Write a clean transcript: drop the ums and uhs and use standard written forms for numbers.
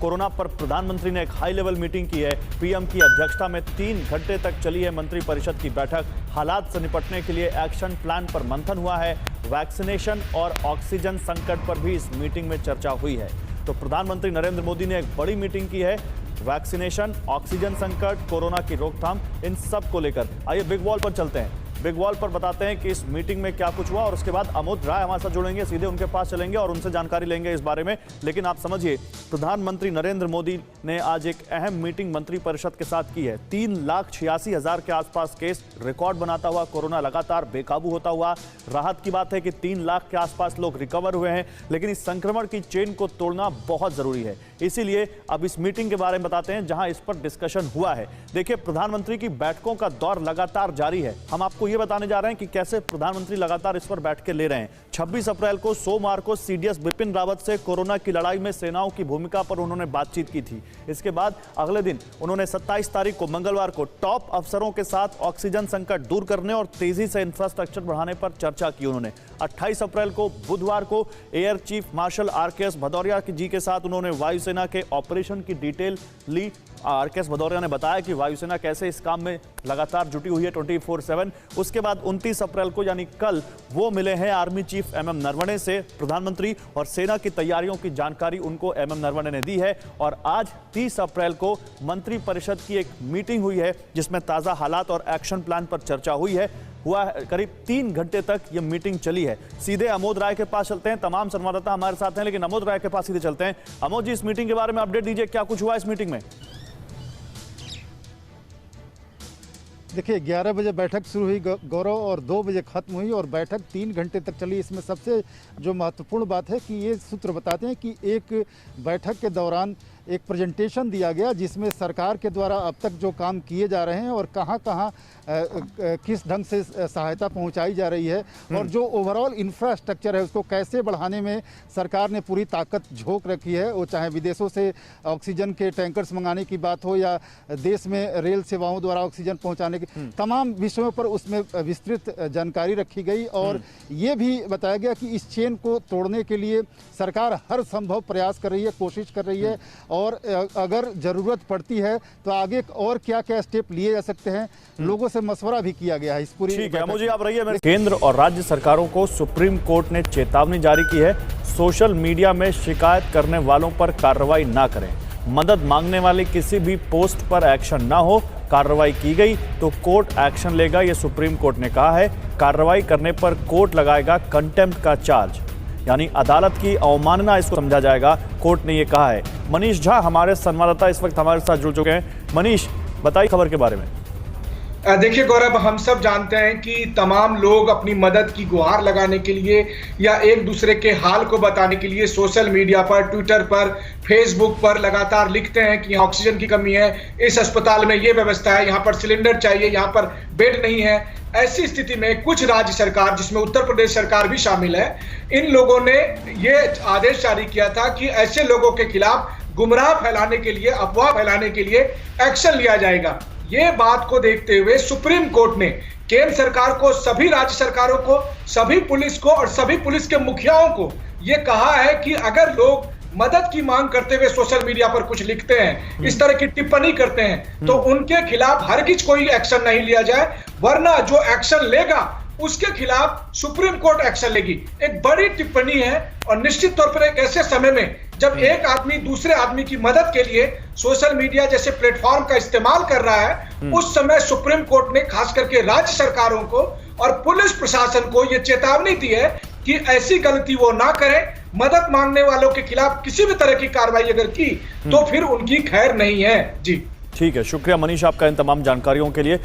Corona पर प्रधानमंत्री ने एक हाई लेवल मीटिंग की है। पीएम की अध्यक्षता में 3 घंटे तक चली है मंत्रिपरिषद की बैठक। हालात से निपटने के लिए एक्शन प्लान पर मंथन हुआ है। वैक्सीनेशन और ऑक्सीजन संकट पर भी इस मीटिंग में चर्चा हुई है। तो प्रधानमंत्री नरेंद्र मोदी ने एक बड़ी मीटिंग की है। वैक्सीनेशन, ऑक्सीजन संकट, कोरोना की रोकथाम, इन सब को लेकर आइए बिग वॉल पर चलते हैं। बिग वॉल पर बताते हैं कि इस मीटिंग में क्या कुछ हुआ और उसके बाद अमोद राय हमारे साथ जुड़ेंगे, सीधे उनके पास चलेंगे और उनसे जानकारी लेंगे इस बारे में। लेकिन आप समझिए, प्रधानमंत्री नरेंद्र मोदी ने आज एक अहम मीटिंग मंत्रिपरिषद के साथ की है। 3,86,000 के आसपास केस रिकॉर्ड बनाता हुआ कोरोना लगातार बेकाबू होता हुआ। राहत की बात है कि 3 लाख के आसपास लोग रिकवर हुए हैं, लेकिन इस संक्रमण की चेन को तोड़ना बहुत जरूरी है। इसीलिए अब इस मीटिंग के बारे में बताते हैं जहां इस पर डिस्कशन हुआ है। देखिए, प्रधानमंत्री की बैठकों का दौर लगातार जारी है। हम आपको ये बताने जा रहे हैं कि कैसे प्रधानमंत्री लगातार इस पर बैठकें ले रहे हैं। 26 अप्रैल को सोमवार को सीडीएस बिपिन रावत से कोरोना की लड़ाई में सेनाओं की भूमिका पर उन्होंने बातचीत की थी। इसके बाद अगले दिन उन्होंने 27 तारीख को मंगलवार को टॉप अफसरों के साथ ऑक्सीजन संकट दूर करने और तेजी से इंफ्रास्ट्रक्चर बढ़ाने पर चर्चा की उन्होंने। 28 अप्रैल को बुधवार को air chief marshal RKS Bhadauria ji के साथ उन्होंने वायुसेना के ऑपरेशन की डिटेल ली। आरकेएस भदौरिया ने बताया कि वायुसेना कैसे इस काम में लगातार जुटी हुई है 24/7। उसके बाद 29 अप्रैल को यानी कल वो मिले हैं आर्मी चीफ एमएम नरवणे से प्रधानमंत्री, और सेना की तैयारियों की जानकारी उनको एमएम नरवणे ने दी है। और आज 30 अप्रैल को मंत्रिपरिषद की एक मीटिंग हुई है जिसमें ताज़ा हालात और एक्शन प्लान पर चर्चा हुई है। करीब 3 घंटे तक ये मीटिंग चली है। सीधे अमोद राय के पास चलते हैं। तमाम संवाददाता हमारे साथ हैं, लेकिन अमोद राय के पास सीधे चलते हैं। अमोद जी, इस मीटिंग के बारे में अपडेट दीजिए, क्या कुछ हुआ इस मीटिंग में? देखिए, 11 बजे बैठक शुरू हुई गौरव, और 2 बजे खत्म हुई और बैठक 3 घंटे तक चली। इसमें सबसे जो महत्वपूर्ण बात है कि ये सूत्र बताते हैं कि एक बैठक के दौरान एक प्रेजेंटेशन दिया गया जिसमें सरकार के द्वारा अब तक जो काम किए जा रहे हैं और कहां किस ढंग से सहायता पहुंचाई जा रही है और जो ओवरऑल इंफ्रास्ट्रक्चर है उसको कैसे बढ़ाने में सरकार ने पूरी ताकत झोंक रखी है। वो चाहे विदेशों से ऑक्सीजन के टैंकर्स मंगाने की बात हो या देश में रेल सेवाओं द्वारा ऑक्सीजन पहुंचाने की, तमाम विषयों पर उसमें विस्तृत जानकारी रखी गई। और ये भी बताया गया कि इस चेन को तोड़ने के लिए सरकार हर संभव प्रयास कर रही है, कोशिश कर रही है, और अगर जरूरत पड़ती है तो आगे और क्या क्या स्टेप लिए जा सकते हैं, लोगों से मशवरा भी किया गया है इस पूरी। ठीक है, मुझे आप रहिए। केंद्र और राज्य सरकारों को सुप्रीम कोर्ट ने चेतावनी जारी की है। सोशल मीडिया में शिकायत करने वालों पर कार्रवाई ना करें। मदद मांगने वाले किसी भी पोस्ट पर एक्शन ना हो। कार्रवाई की गई तो कोर्ट एक्शन लेगा, ये सुप्रीम कोर्ट ने कहा है। कार्रवाई करने पर कोर्ट लगाएगा कंटेम्प्ट का चार्ज, यानी अदालत की अवमानना इसको समझा जाएगा, कोर्ट ने ये कहा है। मनीष झा हमारे संवाददाता इस वक्त हमारे साथ जुड़ चुके हैं। मनीष, बताइए खबर के बारे में। देखिए गौरव, हम सब जानते हैं कि तमाम लोग अपनी मदद की गुहार लगाने के लिए या एक दूसरे के हाल को बताने के लिए सोशल मीडिया पर, ट्विटर पर, फेसबुक पर लगातार लिखते हैं कि यहाँ ऑक्सीजन की कमी है, इस अस्पताल में ये व्यवस्था है, यहाँ पर सिलेंडर चाहिए, यहाँ पर बेड नहीं है। ऐसी स्थिति में कुछ राज्य सरकार, जिसमें उत्तर प्रदेश सरकार भी शामिल है, इन लोगों ने ये आदेश जारी किया था कि ऐसे लोगों के खिलाफ गुमराह फैलाने के लिए, अफवाह फैलाने के लिए एक्शन लिया जाएगा। ये बात को देखते हुए सुप्रीम कोर्ट ने केंद्र सरकार को, सभी राज्य सरकारों को, सभी पुलिस को और सभी पुलिस के मुखियाओं को ये कहा है कि अगर लोग मदद की मांग करते हुए सोशल मीडिया पर कुछ लिखते हैं, इस तरह की टिप्पणी करते हैं, तो उनके खिलाफ हरगिज कोई एक्शन नहीं लिया जाए, वरना जो एक्शन लेगा उसके खिलाफ सुप्रीम कोर्ट एक्शन लेगी। एक बड़ी टिप्पणी है और निश्चित तौर पर एक ऐसे समय में जब एक आदमी दूसरे आदमी की मदद के लिए सोशल मीडिया जैसे प्लेटफॉर्म का इस्तेमाल कर रहा है, उस समय सुप्रीम कोर्ट ने खास करके राज्य सरकारों को और पुलिस प्रशासन को यह चेतावनी दी है कि ऐसी गलती वो ना करें। मदद मांगने वालों के खिलाफ किसी भी तरह की कार्रवाई अगर की तो फिर उनकी खैर नहीं है। जी ठीक है, शुक्रिया मनीष आपका इन तमाम जानकारियों के लिए।